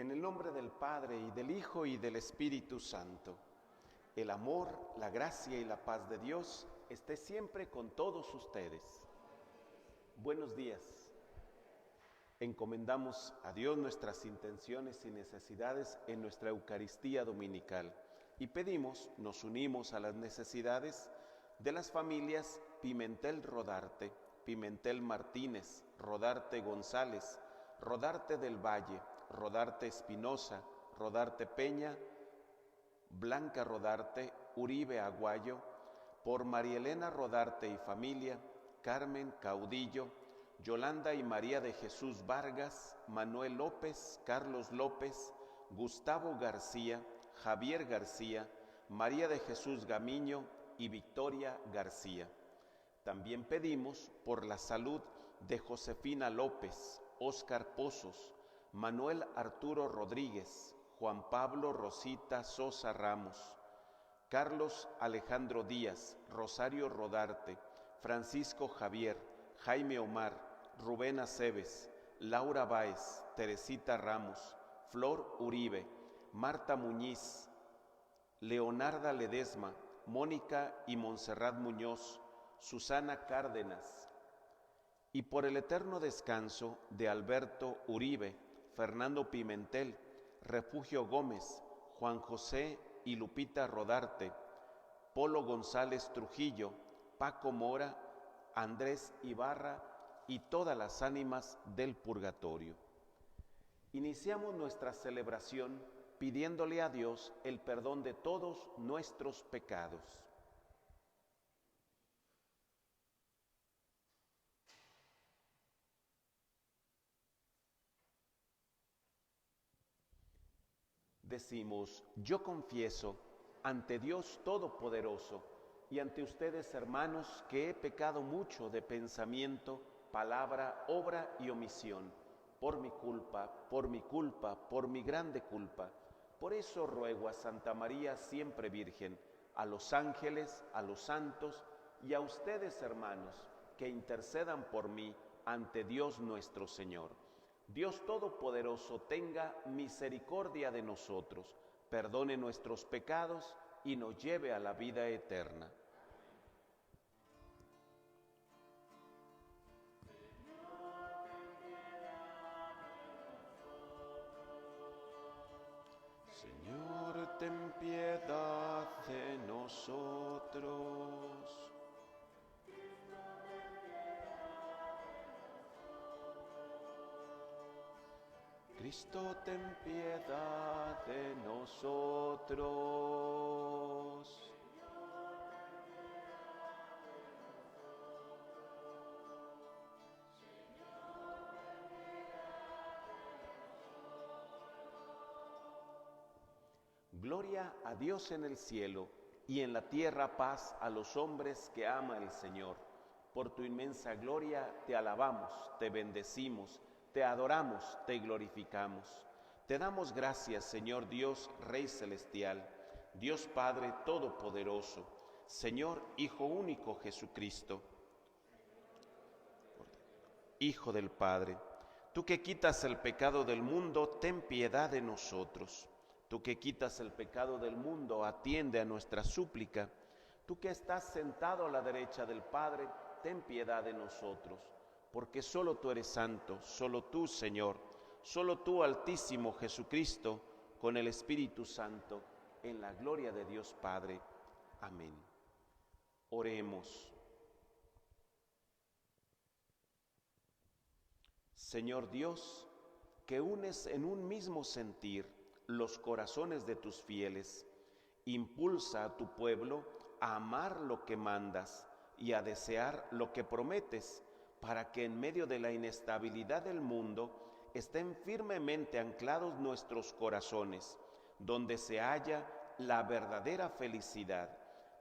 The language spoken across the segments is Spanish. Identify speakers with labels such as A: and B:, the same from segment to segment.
A: En el nombre del Padre, y del Hijo, y del Espíritu Santo. El amor, la gracia y la paz de Dios esté siempre con todos ustedes. Buenos días. Encomendamos a Dios nuestras intenciones y necesidades en nuestra Eucaristía dominical y pedimos, nos unimos a las necesidades de las familias Pimentel Rodarte, Pimentel Martínez, Rodarte González, Rodarte del Valle, Rodarte Espinosa, Rodarte Peña, Blanca Rodarte, Uribe Aguayo, por María Elena Rodarte y familia, Carmen Caudillo, Yolanda y María de Jesús Vargas, Manuel López, Carlos López, Gustavo García, Javier García, María de Jesús Gamiño y Victoria García. También pedimos por la salud de Josefina López, Óscar Pozos, Manuel Arturo Rodríguez, Juan Pablo Rosita Sosa Ramos, Carlos Alejandro Díaz, Rosario Rodarte, Francisco Javier, Jaime Omar, Rubén Aceves, Laura Báez, Teresita Ramos, Flor Uribe, Marta Muñiz, Leonarda Ledesma, Mónica y Montserrat Muñoz, Susana Cárdenas, y por el eterno descanso de Alberto Uribe, Fernando Pimentel, Refugio Gómez, Juan José y Lupita Rodarte, Polo González Trujillo, Paco Mora, Andrés Ibarra y todas las ánimas del purgatorio. Iniciamos nuestra celebración pidiéndole a Dios el perdón de todos nuestros pecados. Decimos, yo confieso ante Dios Todopoderoso y ante ustedes, hermanos, que he pecado mucho de pensamiento, palabra, obra y omisión, por mi culpa, por mi grande culpa. Por eso ruego a Santa María siempre Virgen, a los ángeles, a los santos y a ustedes, hermanos, que intercedan por mí ante Dios nuestro Señor. Dios Todopoderoso tenga misericordia de nosotros, perdone nuestros pecados y nos lleve a la vida eterna. Señor, ten piedad de nosotros. Cristo, ten piedad de nosotros. Gloria a Dios en el cielo y en la tierra paz a los hombres que ama el Señor. Por tu inmensa gloria te alabamos, te bendecimos, te adoramos, te glorificamos. Te damos gracias, Señor Dios, Rey Celestial, Dios Padre Todopoderoso, Señor Hijo único Jesucristo, Hijo del Padre. Tú que quitas el pecado del mundo, ten piedad de nosotros. Tú que quitas el pecado del mundo, atiende a nuestra súplica. Tú que estás sentado a la derecha del Padre, ten piedad de nosotros. Porque solo tú eres santo, solo tú, Señor, solo tú, Altísimo Jesucristo, con el Espíritu Santo, en la gloria de Dios Padre. Amén. Oremos. Señor Dios, que unes en un mismo sentir los corazones de tus fieles, impulsa a tu pueblo a amar lo que mandas y a desear lo que prometes, para que en medio de la inestabilidad del mundo estén firmemente anclados nuestros corazones, donde se halla la verdadera felicidad.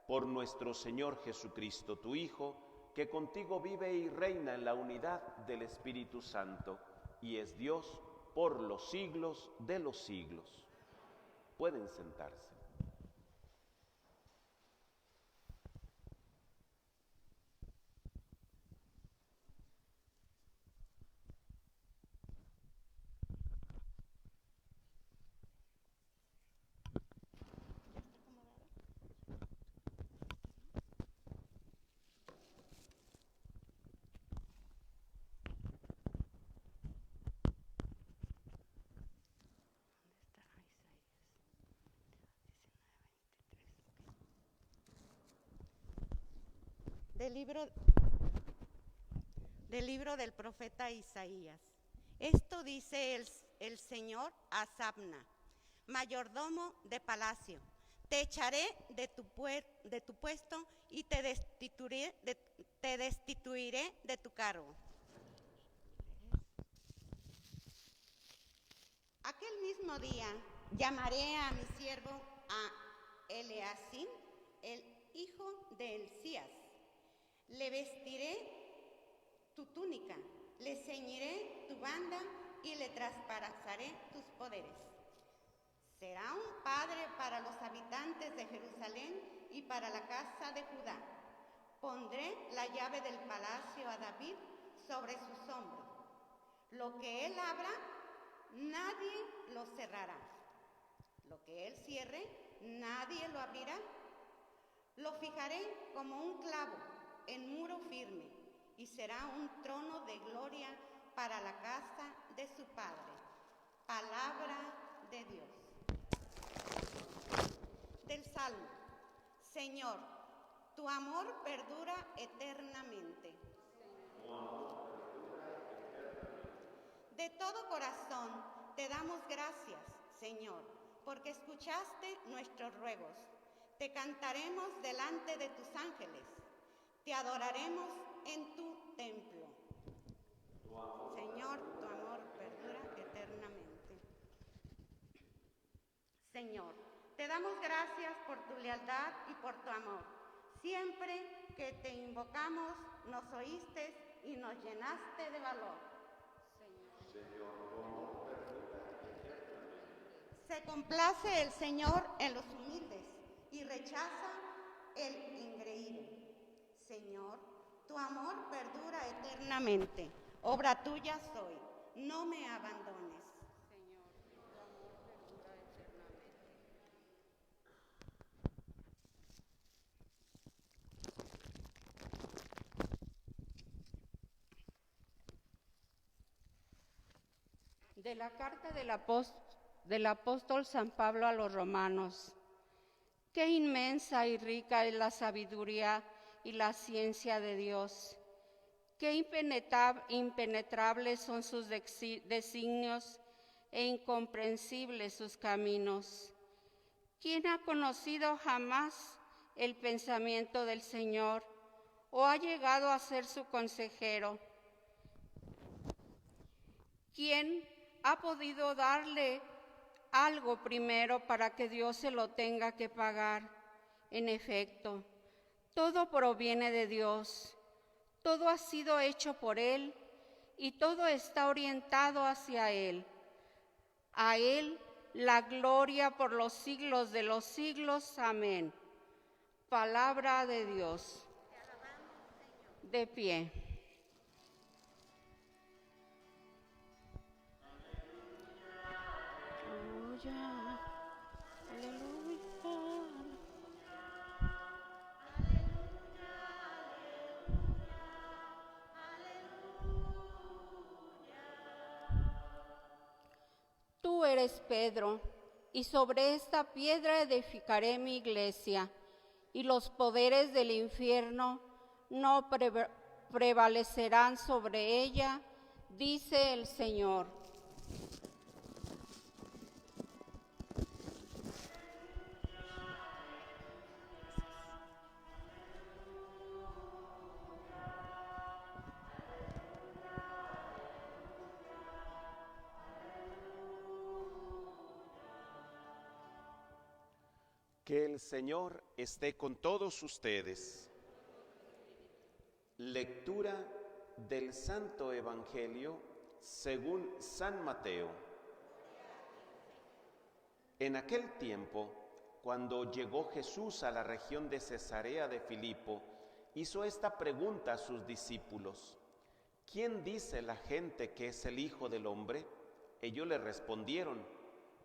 A: Por nuestro Señor Jesucristo, tu Hijo, que contigo vive y reina en la unidad del Espíritu Santo, y es Dios por los siglos de los siglos. Pueden sentarse.
B: del libro del profeta Isaías. Esto dice el Señor a Sabna, mayordomo de palacio: te echaré de tu puesto y te destituiré de tu cargo. Aquel mismo día llamaré a mi siervo a Eleazim, el hijo de Hilcías. Le vestiré tu túnica, le ceñiré tu banda y le traspasaré tus poderes. Será un padre para los habitantes de Jerusalén y para la casa de Judá. Pondré la llave del palacio a David sobre sus hombros. Lo que él abra, nadie lo cerrará. Lo que él cierre, nadie lo abrirá. Lo fijaré como un clavo en muro firme y será un trono de gloria para la casa de su padre. Palabra de Dios. Del Salmo. Señor, tu amor perdura eternamente. De todo corazón te damos gracias, Señor, porque escuchaste nuestros ruegos. Te cantaremos delante de tus ángeles, te adoraremos en tu templo. Señor, tu amor perdura eternamente. Señor, te damos gracias por tu lealtad y por tu amor. Siempre que te invocamos, nos oíste y nos llenaste de valor. Señor, tu amor perdura eternamente. Se complace el Señor en los humildes y rechaza el engreído. Señor, tu amor perdura eternamente. Obra tuya soy, no me abandones. Señor, tu amor perdura eternamente. De la carta del apóstol San Pablo a los romanos. Qué inmensa y rica es la sabiduría y la ciencia de Dios. Qué impenetrables son sus designios e incomprensibles sus caminos. ¿Quién ha conocido jamás el pensamiento del Señor o ha llegado a ser su consejero? ¿Quién ha podido darle algo primero para que Dios se lo tenga que pagar? En efecto, todo proviene de Dios, todo ha sido hecho por Él y todo está orientado hacia Él. A Él la gloria por los siglos de los siglos. Amén. Palabra de Dios. Te alabamos, Señor. De pie. Tú eres Pedro, y sobre esta piedra edificaré mi iglesia, y los poderes del infierno no prevalecerán sobre ella, dice el Señor.
A: Que el Señor esté con todos ustedes. Lectura del Santo Evangelio según San Mateo. En aquel tiempo, cuando llegó Jesús a la región de Cesarea de Filipo, hizo esta pregunta a sus discípulos: ¿quién dice la gente que es el Hijo del Hombre? Ellos le respondieron: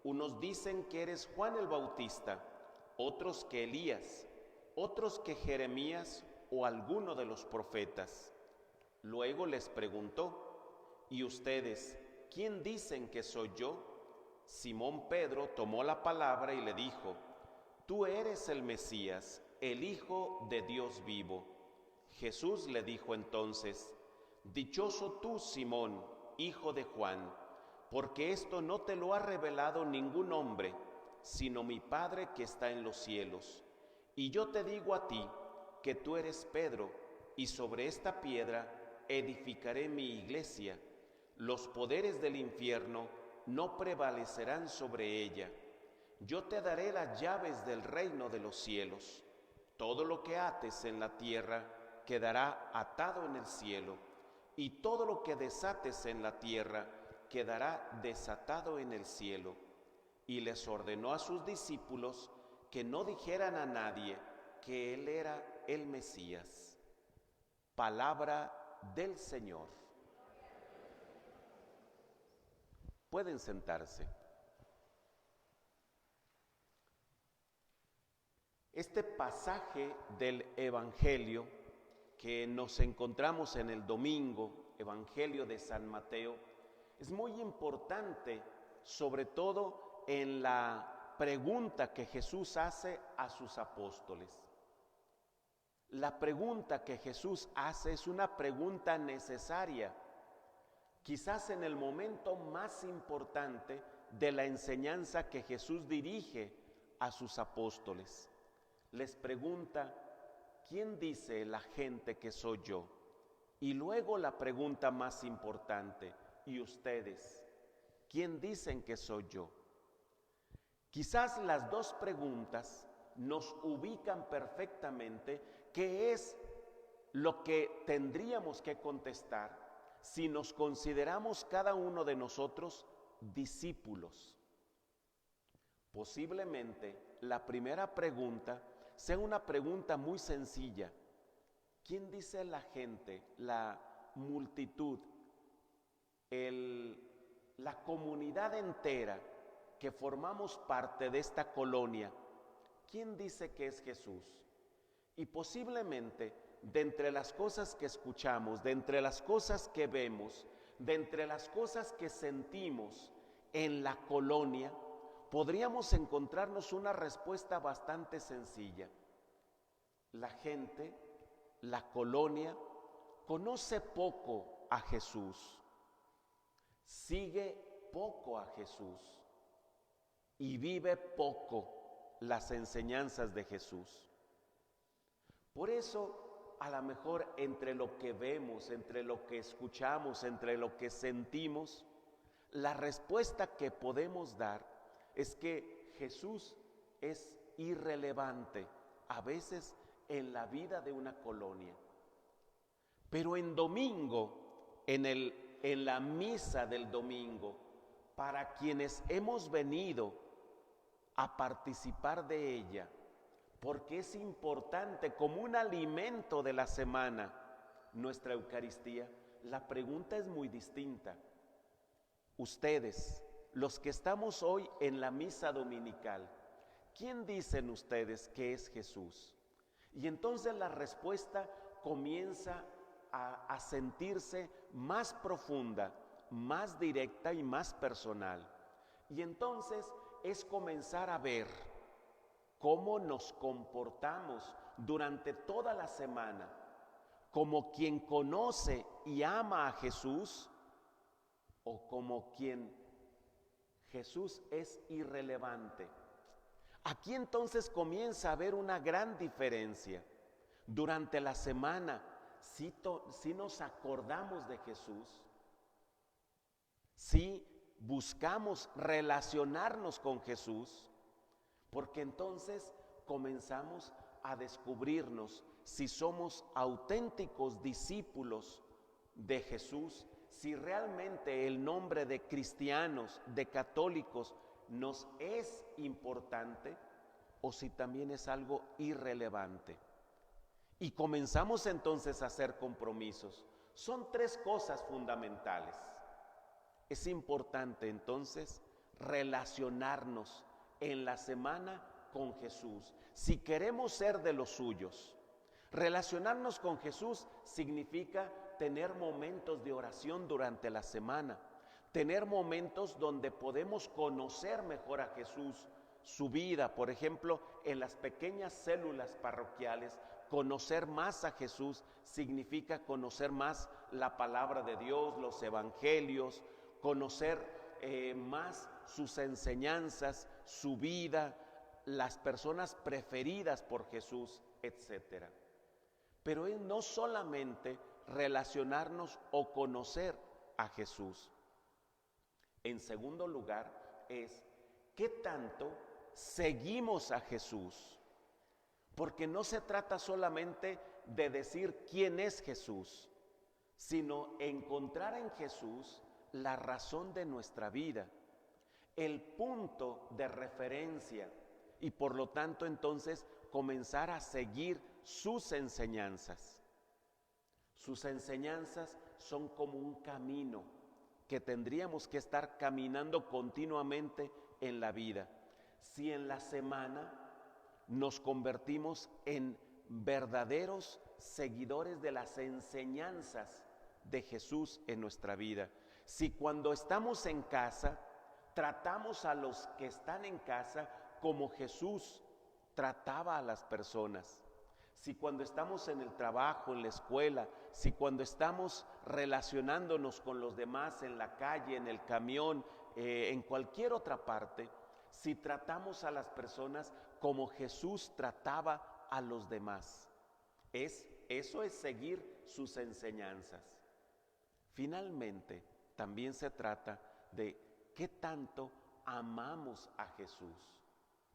A: unos dicen que eres Juan el Bautista, otros que Elías, otros que Jeremías o alguno de los profetas. Luego les preguntó: ¿y ustedes, quién dicen que soy yo? Simón Pedro tomó la palabra y le dijo: tú eres el Mesías, el Hijo de Dios vivo. Jesús le dijo entonces: dichoso tú, Simón, hijo de Juan, porque esto no te lo ha revelado ningún hombre, sino mi Padre que está en los cielos. Y yo te digo a ti que tú eres Pedro, y sobre esta piedra edificaré mi iglesia. Los poderes del infierno no prevalecerán sobre ella. Yo te daré las llaves del reino de los cielos. Todo lo que ates en la tierra quedará atado en el cielo, y todo lo que desates en la tierra quedará desatado en el cielo. Y les ordenó a sus discípulos que no dijeran a nadie que él era el Mesías. Palabra del Señor. Pueden sentarse. Este pasaje del Evangelio que nos encontramos en el domingo, Evangelio de San Mateo, es muy importante, sobre todo en la pregunta que Jesús hace a sus apóstoles. La pregunta que Jesús hace es una pregunta necesaria, quizás en el momento más importante de la enseñanza que Jesús dirige a sus apóstoles. Les pregunta: ¿quién dice la gente que soy yo? Y luego la pregunta más importante: ¿y ustedes? ¿Quién dicen que soy yo? Quizás las dos preguntas nos ubican perfectamente qué es lo que tendríamos que contestar si nos consideramos cada uno de nosotros discípulos. Posiblemente la primera pregunta sea una pregunta muy sencilla. ¿Quién dice la gente, la multitud, la comunidad entera que formamos parte de esta colonia? ¿Quién dice que es Jesús? Y posiblemente de entre las cosas que escuchamos, de entre las cosas que vemos, de entre las cosas que sentimos en la colonia, podríamos encontrarnos una respuesta bastante sencilla. La gente, la colonia, conoce poco a Jesús, sigue poco a Jesús y vive poco las enseñanzas de Jesús. Por eso, a lo mejor entre lo que vemos, entre lo que escuchamos, entre lo que sentimos, la respuesta que podemos dar es que Jesús es irrelevante a veces en la vida de una colonia. Pero en domingo, en la misa del domingo, para quienes hemos venido a participar de ella, porque es importante como un alimento de la semana nuestra Eucaristía, la pregunta es muy distinta. Ustedes, los que estamos hoy en la misa dominical, ¿quién dicen ustedes que es Jesús? Y entonces la respuesta comienza a sentirse más profunda, más directa y más personal. Y entonces es comenzar a ver cómo nos comportamos durante toda la semana, como quien conoce y ama a Jesús o como quien Jesús es irrelevante. Aquí entonces comienza a haber una gran diferencia. Durante la semana, si nos acordamos de Jesús, si buscamos relacionarnos con Jesús, porque entonces comenzamos a descubrirnos si somos auténticos discípulos de Jesús, si realmente el nombre de cristianos, de católicos, nos es importante o si también es algo irrelevante. Y comenzamos entonces a hacer compromisos. Son tres cosas fundamentales. Es importante entonces relacionarnos en la semana con Jesús, si queremos ser de los suyos. Relacionarnos con Jesús significa tener momentos de oración durante la semana, tener momentos donde podemos conocer mejor a Jesús, su vida, por ejemplo, en las pequeñas células parroquiales, Conocer más a Jesús significa conocer más la palabra de Dios, los evangelios, conocer más sus enseñanzas, su vida, las personas preferidas por Jesús, etc. Pero es no solamente relacionarnos o conocer a Jesús. En segundo lugar es qué tanto seguimos a Jesús. Porque no se trata solamente de decir quién es Jesús, sino encontrar en Jesús la razón de nuestra vida, el punto de referencia y por lo tanto entonces comenzar a seguir sus enseñanzas. Sus enseñanzas son como un camino que tendríamos que estar caminando continuamente en la vida. Si en la semana nos convertimos en verdaderos seguidores de las enseñanzas de Jesús en nuestra vida. Si cuando estamos en casa, tratamos a los que están en casa como Jesús trataba a las personas. Si cuando estamos en el trabajo, en la escuela, si cuando estamos relacionándonos con los demás en la calle, en el camión, en cualquier otra parte, si tratamos a las personas como Jesús trataba a los demás. Eso es seguir sus enseñanzas. Finalmente, también se trata de qué tanto amamos a Jesús.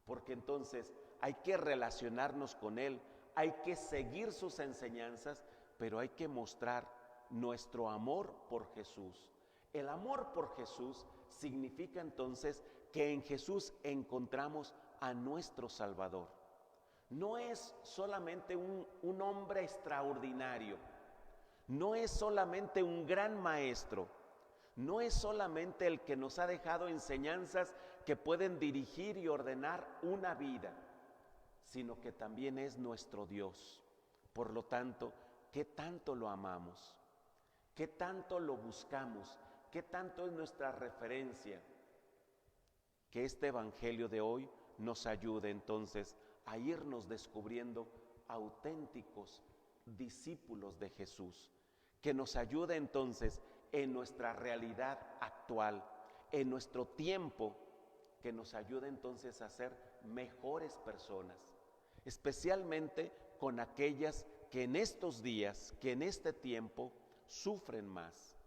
A: Porque entonces hay que relacionarnos con Él, hay que seguir sus enseñanzas, pero hay que mostrar nuestro amor por Jesús. El amor por Jesús significa entonces que en Jesús encontramos a nuestro Salvador. No es solamente un hombre extraordinario, no es solamente un gran maestro, no es solamente el que nos ha dejado enseñanzas que pueden dirigir y ordenar una vida, sino que también es nuestro Dios. Por lo tanto, ¿qué tanto lo amamos? ¿Qué tanto lo buscamos? ¿Qué tanto es nuestra referencia? Que este evangelio de hoy nos ayude entonces a irnos descubriendo auténticos discípulos de Jesús, que nos ayude entonces en nuestra realidad actual, en nuestro tiempo, que nos ayude entonces a ser mejores personas, especialmente con aquellas que en estos días, que en este tiempo sufren más,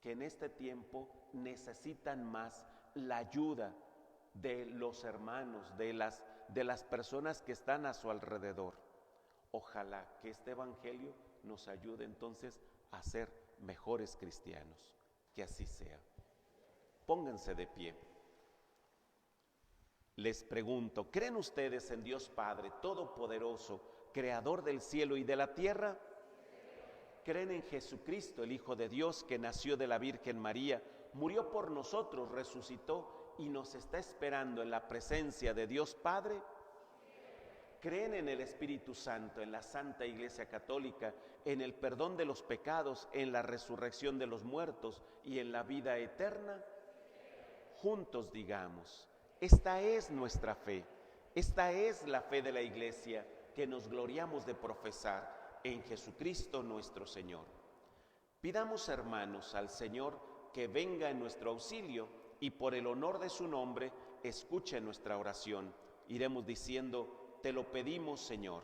A: que en este tiempo necesitan más la ayuda de los hermanos, de las personas que están a su alrededor. Ojalá que este evangelio nos ayude entonces a ser mejores cristianos. Que así sea. Pónganse de pie. Les pregunto, ¿creen ustedes en Dios Padre Todopoderoso, Creador del cielo y de la tierra? ¿Creen en Jesucristo, el Hijo de Dios, que nació de la Virgen María, murió por nosotros, resucitó y nos está esperando en la presencia de Dios Padre? ¿Creen en el Espíritu Santo, en la Santa Iglesia Católica, en el perdón de los pecados, en la resurrección de los muertos y en la vida eterna? Juntos digamos, esta es nuestra fe, esta es la fe de la Iglesia que nos gloriamos de profesar en Jesucristo nuestro Señor. Pidamos, hermanos, al Señor que venga en nuestro auxilio y por el honor de su nombre escuche nuestra oración. Iremos diciendo: te lo pedimos, Señor.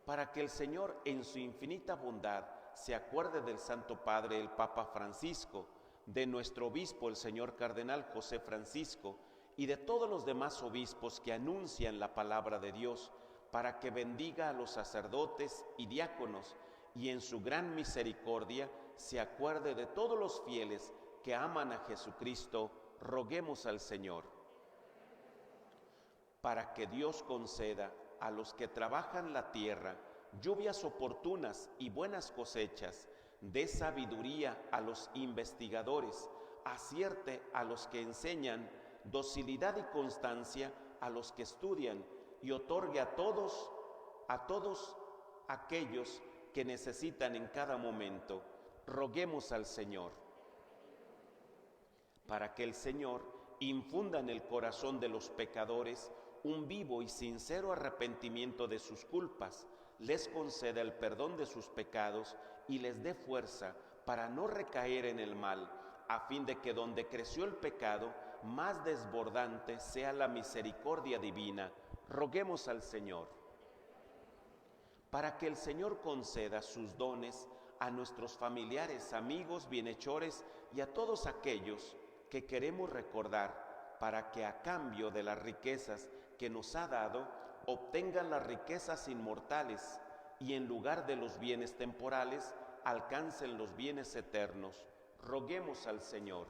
A: Para que el Señor en su infinita bondad se acuerde del Santo Padre, el Papa Francisco, de nuestro obispo, el señor Cardenal José Francisco, y de todos los demás obispos que anuncian la palabra de Dios, para que bendiga a los sacerdotes y diáconos, y en su gran misericordia se acuerde de todos los fieles que aman a Jesucristo. Roguemos al Señor. Para que Dios conceda a los que trabajan la tierra lluvias oportunas y buenas cosechas, dé sabiduría a los investigadores, acierte a los que enseñan, docilidad y constancia a los que estudian, y otorgue a todos aquellos que necesitan en cada momento. Roguemos al Señor. Para que el Señor infunda en el corazón de los pecadores un vivo y sincero arrepentimiento de sus culpas, les conceda el perdón de sus pecados y les dé fuerza para no recaer en el mal, a fin de que donde creció el pecado, más desbordante sea la misericordia divina. Roguemos al Señor. Para que el Señor conceda sus dones a nuestros familiares, amigos, bienhechores y a todos aquellos que queremos recordar, para que a cambio de las riquezas que nos ha dado, obtengan las riquezas inmortales y en lugar de los bienes temporales, alcancen los bienes eternos. Roguemos al Señor.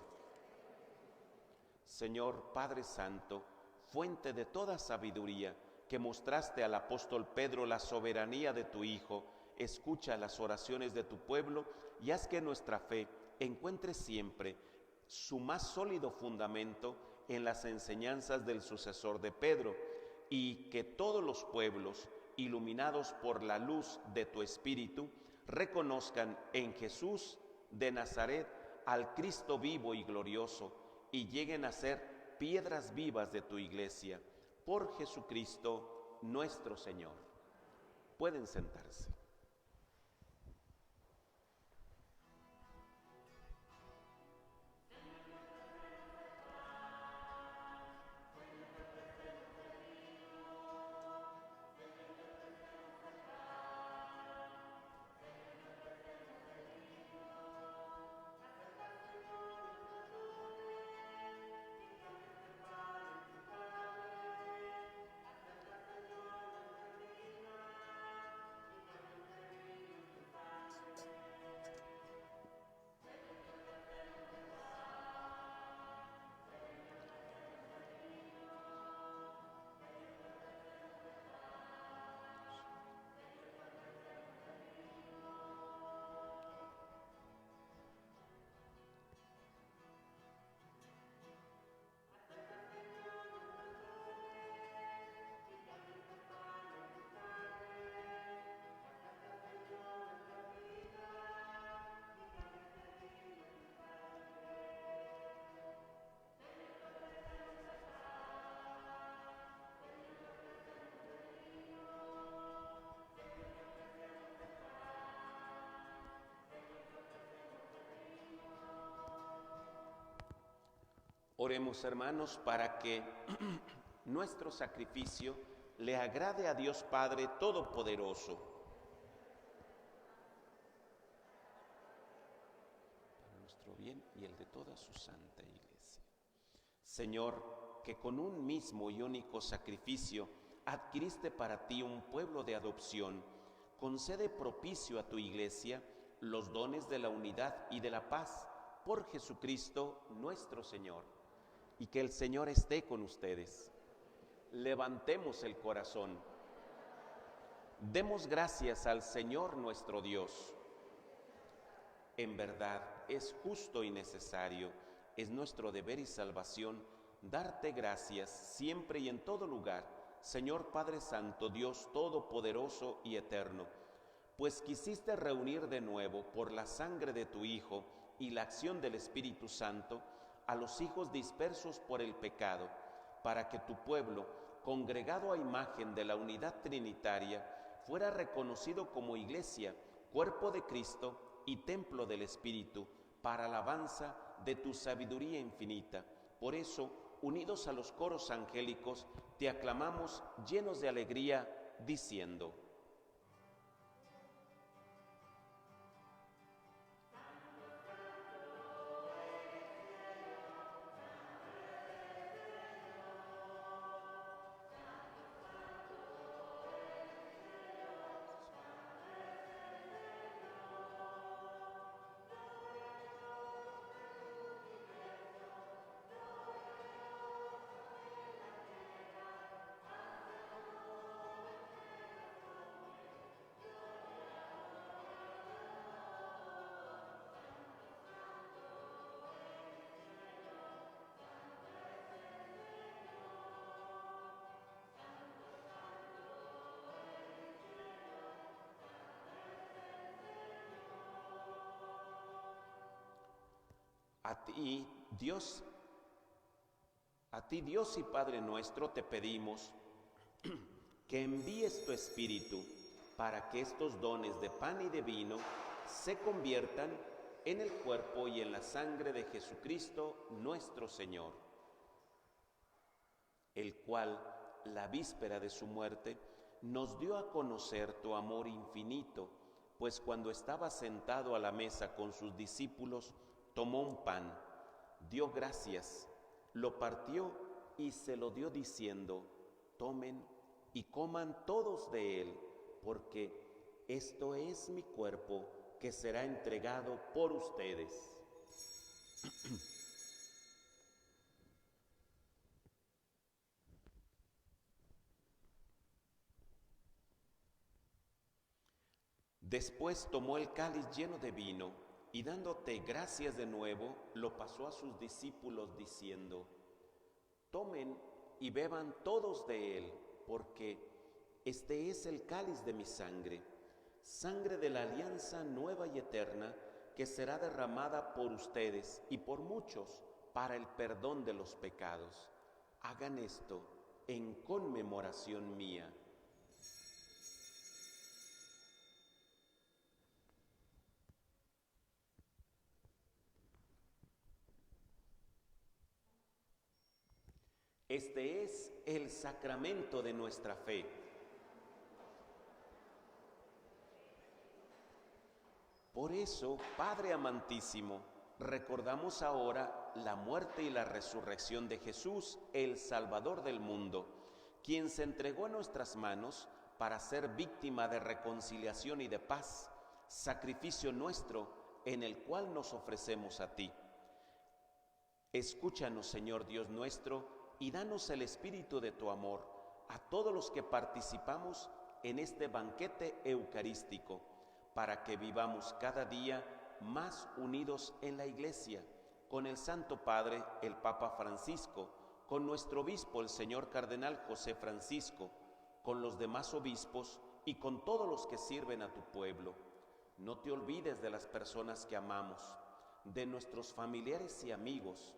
A: Señor Padre Santo, fuente de toda sabiduría, que mostraste al apóstol Pedro la soberanía de tu Hijo, escucha las oraciones de tu pueblo y haz que nuestra fe encuentre siempre su más sólido fundamento en las enseñanzas del sucesor de Pedro, y que todos los pueblos, iluminados por la luz de tu Espíritu, reconozcan en Jesús de Nazaret al Cristo vivo y glorioso, y lleguen a ser piedras vivas de tu iglesia. Por Jesucristo nuestro Señor. Pueden sentarse. Oremos, hermanos, para que nuestro sacrificio le agrade a Dios Padre Todopoderoso. Para nuestro bien y el de toda su santa Iglesia. Señor, que con un mismo y único sacrificio adquiriste para ti un pueblo de adopción, concede propicio a tu Iglesia los dones de la unidad y de la paz por Jesucristo nuestro Señor. Y que el Señor esté con ustedes. Levantemos el corazón. Demos gracias al Señor nuestro Dios. En verdad es justo y necesario, es nuestro deber y salvación, darte gracias siempre y en todo lugar, Señor Padre Santo, Dios Todopoderoso y Eterno, pues quisiste reunir de nuevo por la sangre de tu Hijo y la acción del Espíritu Santo a los hijos dispersos por el pecado, para que tu pueblo, congregado a imagen de la unidad trinitaria, fuera reconocido como iglesia, cuerpo de Cristo y templo del Espíritu, para alabanza de tu sabiduría infinita. Por eso, unidos a los coros angélicos, te aclamamos llenos de alegría, diciendo: A ti, Dios y Padre nuestro, te pedimos que envíes tu Espíritu para que estos dones de pan y de vino se conviertan en el cuerpo y en la sangre de Jesucristo nuestro Señor, el cual, la víspera de su muerte, nos dio a conocer tu amor infinito, pues cuando estaba sentado a la mesa con sus discípulos, tomó un pan, dio gracias, lo partió y se lo dio diciendo: tomen y coman todos de él, porque esto es mi cuerpo que será entregado por ustedes. Después tomó el cáliz lleno de vino y dándote gracias de nuevo, lo pasó a sus discípulos diciendo: tomen y beban todos de él, porque este es el cáliz de mi sangre, sangre de la alianza nueva y eterna, que será derramada por ustedes y por muchos para el perdón de los pecados. Hagan esto en conmemoración mía. Este es el sacramento de nuestra fe. Por eso, Padre amantísimo, recordamos ahora la muerte y la resurrección de Jesús, el Salvador del mundo, quien se entregó en nuestras manos para ser víctima de reconciliación y de paz, sacrificio nuestro en el cual nos ofrecemos a ti. Escúchanos, Señor Dios nuestro, y danos el espíritu de tu amor a todos los que participamos en este banquete eucarístico, para que vivamos cada día más unidos en la Iglesia, con el Santo Padre, el Papa Francisco, con nuestro obispo, el señor Cardenal José Francisco, con los demás obispos y con todos los que sirven a tu pueblo. No te olvides de las personas que amamos, de nuestros familiares y amigos,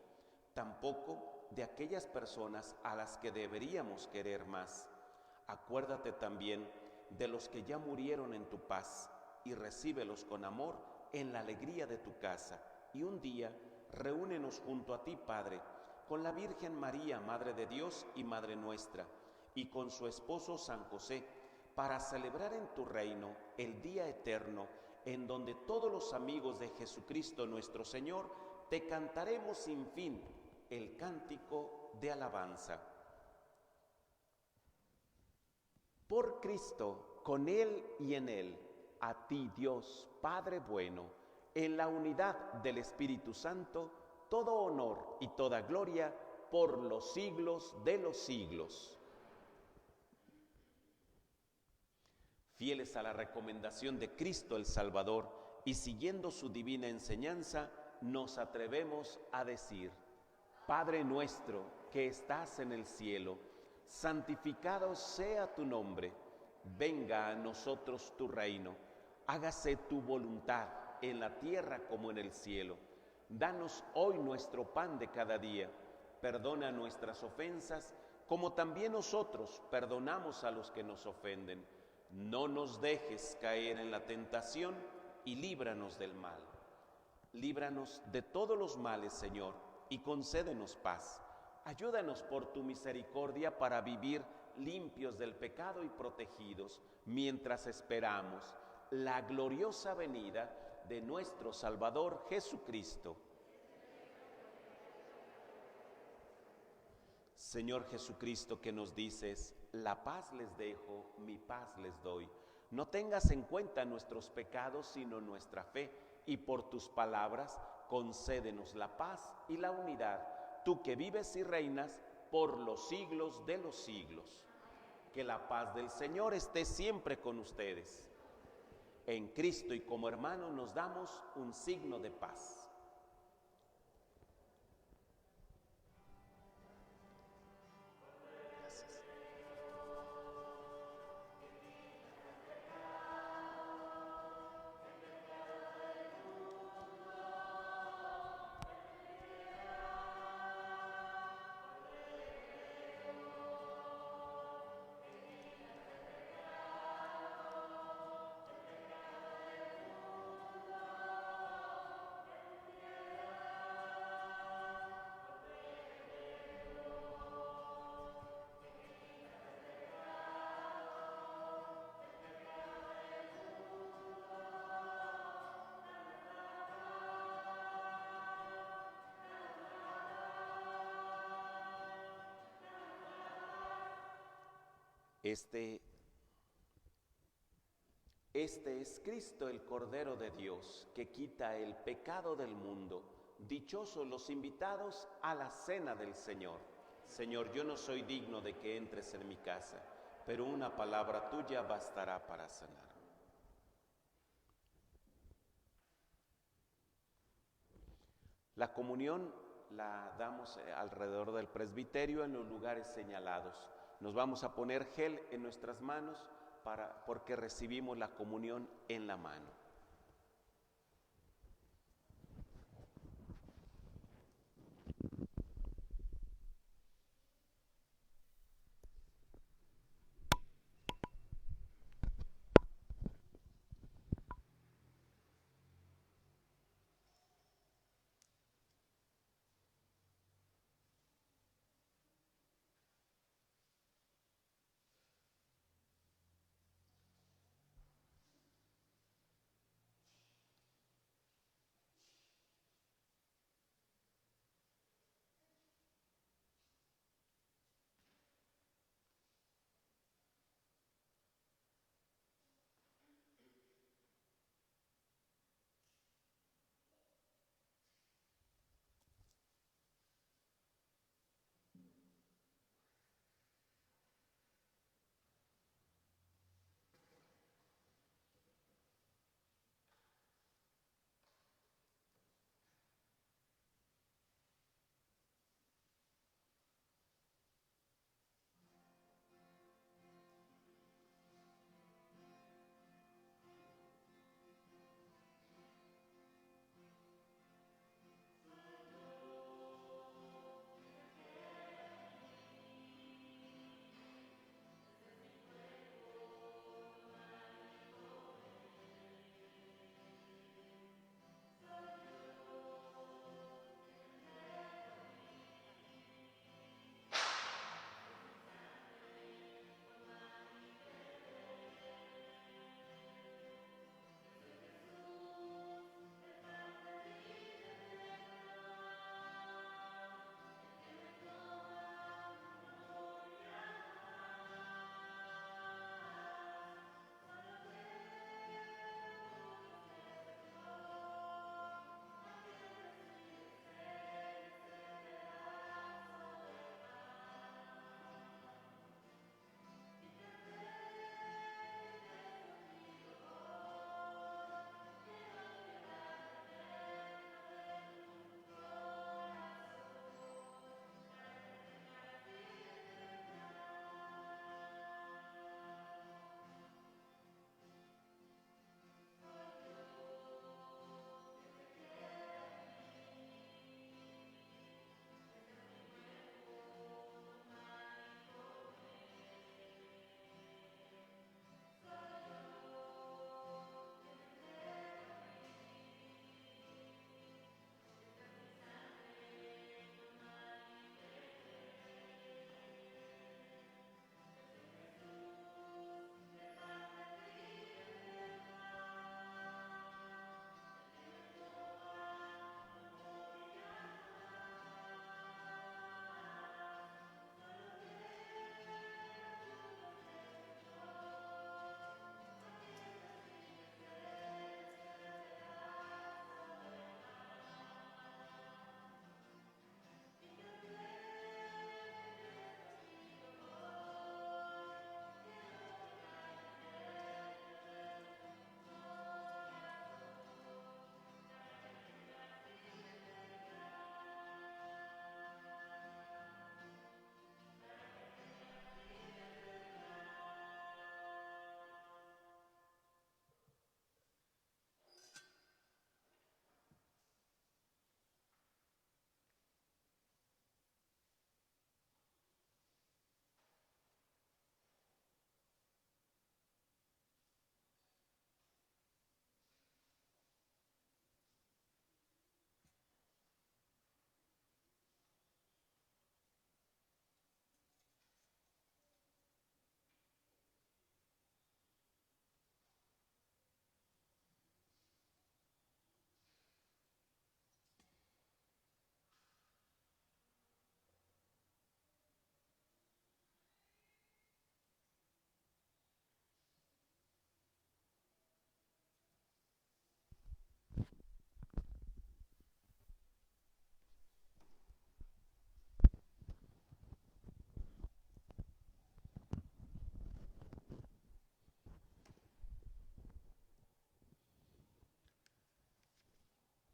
A: tampoco de aquellas personas a las que deberíamos querer más. Acuérdate también de los que ya murieron en tu paz y recíbelos con amor en la alegría de tu casa. Y un día reúnenos junto a ti, Padre, con la Virgen María, Madre de Dios y Madre nuestra, y con su esposo San José, para celebrar en tu reino el día eterno, en donde todos los amigos de Jesucristo nuestro Señor te cantaremos sin fin el cántico de alabanza. Por Cristo, con Él y en Él, a ti, Dios, Padre bueno, en la unidad del Espíritu Santo, todo honor y toda gloria por los siglos de los siglos. Fieles a la recomendación de Cristo el Salvador y siguiendo su divina enseñanza, nos atrevemos a decir: Padre nuestro que estás en el cielo, santificado sea tu nombre. Venga a nosotros tu reino. Hágase tu voluntad en la tierra como en el cielo. Danos hoy nuestro pan de cada día. Perdona nuestras ofensas, como también nosotros perdonamos a los que nos ofenden. No nos dejes caer en la tentación y líbranos del mal. Líbranos de todos los males, Señor, y concédenos paz. Ayúdanos por tu misericordia para vivir limpios del pecado y protegidos, mientras esperamos la gloriosa venida de nuestro Salvador Jesucristo. Señor Jesucristo, que nos dices: la paz les dejo, mi paz les doy. No tengas en cuenta nuestros pecados, sino nuestra fe, y por tus palabras concédenos la paz y la unidad, tú que vives y reinas por los siglos de los siglos. Que la paz del Señor esté siempre con ustedes. En Cristo y como hermanos nos damos un signo de paz. Este es Cristo, el Cordero de Dios, que quita el pecado del mundo. Dichosos los invitados a la cena del Señor. Señor, yo no soy digno de que entres en mi casa, pero una palabra tuya bastará para sanar. La comunión la damos alrededor del presbiterio en los lugares señalados. Nos vamos a poner gel en nuestras manos porque recibimos la comunión en la mano.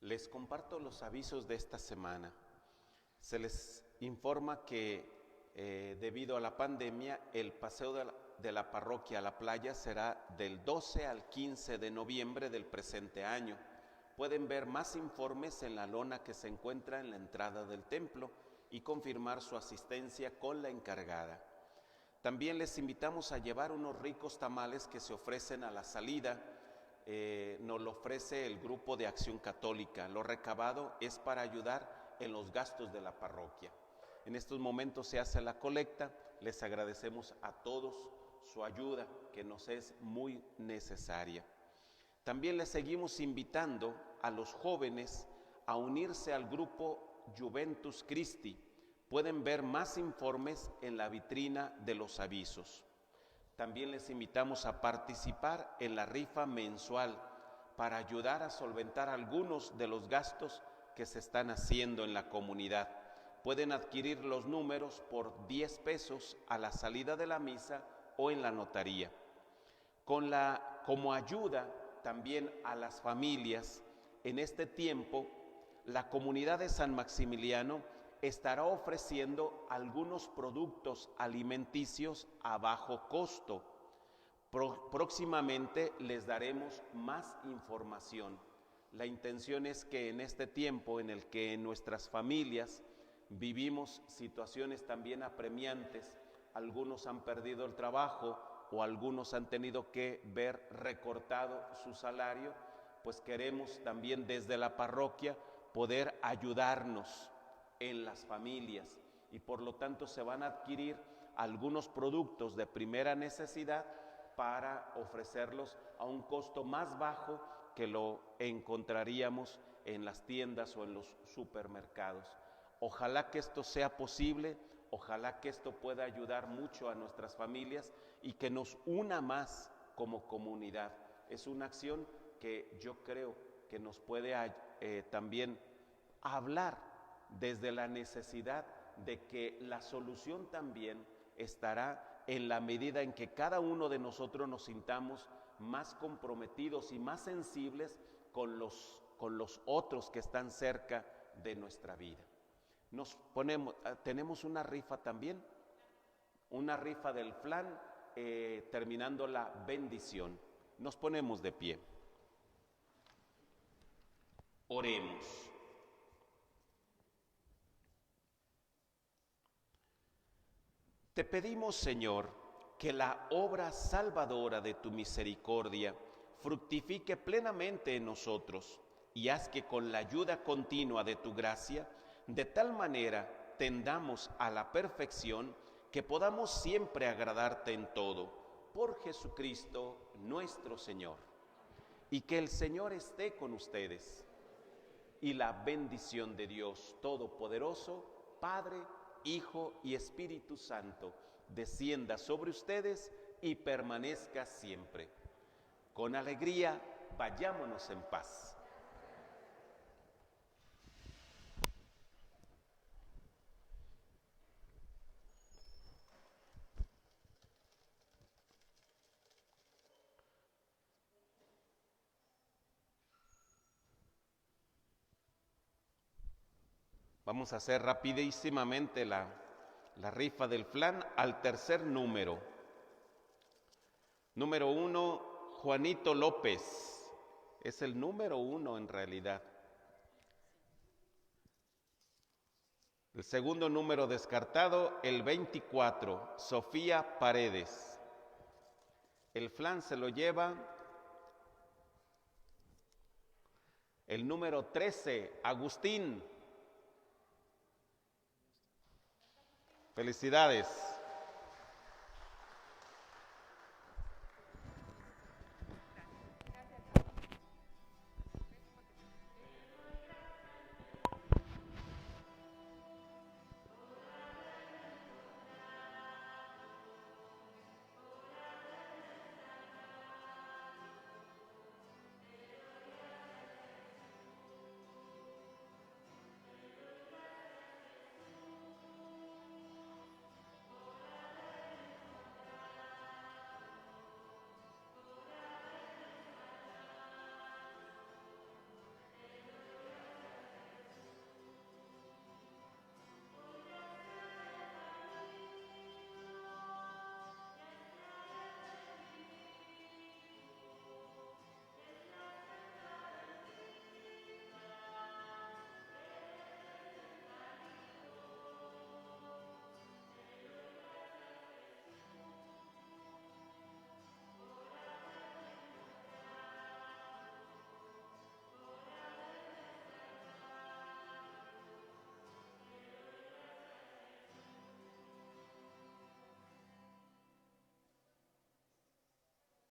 A: Les comparto los avisos de esta semana. Se les informa que debido a la pandemia, el paseo de la parroquia a la playa será del 12 al 15 de noviembre del presente año. Pueden ver más informes en la lona que se encuentra en la entrada del templo y confirmar su asistencia con la encargada. También les invitamos a llevar unos ricos tamales que se ofrecen a la salida. Nos lo ofrece el Grupo de Acción Católica. Lo recabado es para ayudar en los gastos de la parroquia. En estos momentos se hace la colecta. Les agradecemos a todos su ayuda, que nos es muy necesaria. También les seguimos invitando a los jóvenes a unirse al grupo Juventus Christi. Pueden ver más informes en la vitrina de los avisos. También les invitamos a participar en la rifa mensual para ayudar a solventar algunos de los gastos que se están haciendo en la comunidad. Pueden adquirir los números por 10 pesos a la salida de la misa o en la notaría. Como ayuda también a las familias, en este tiempo, la comunidad de San Maximiliano estará ofreciendo algunos productos alimenticios a bajo costo. Próximamente les daremos más información. La intención es que en este tiempo en el que en nuestras familias vivimos situaciones también apremiantes, algunos han perdido el trabajo o algunos han tenido que ver recortado su salario, pues queremos también desde la parroquia poder ayudarnos en las familias y por lo tanto se van a adquirir algunos productos de primera necesidad para ofrecerlos a un costo más bajo que lo encontraríamos en las tiendas o en los supermercados. Ojalá que esto sea posible, ojalá que esto pueda ayudar mucho a nuestras familias y que nos una más como comunidad. Es una acción que yo creo que nos puede también hablar desde la necesidad de que la solución también estará en la medida en que cada uno de nosotros nos sintamos más comprometidos y más sensibles con los otros que están cerca de nuestra vida. Tenemos una rifa también, una rifa del flan, terminando la bendición. Nos ponemos de pie. Oremos. Te pedimos, Señor, que la obra salvadora de tu misericordia fructifique plenamente en nosotros y haz que con la ayuda continua de tu gracia, de tal manera tendamos a la perfección que podamos siempre agradarte en todo, por Jesucristo nuestro Señor. Y que el Señor esté con ustedes. Y la bendición de Dios Todopoderoso, Padre, Hijo y Espíritu Santo, descienda sobre ustedes y permanezca siempre. Con alegría, vayámonos en paz. Vamos a hacer rapidísimamente la rifa del flan al tercer número. Número 1, Juanito López. Es el número 1 en realidad. El segundo número descartado, el 24, Sofía Paredes. El flan se lo lleva el número 13, Agustín. Felicidades.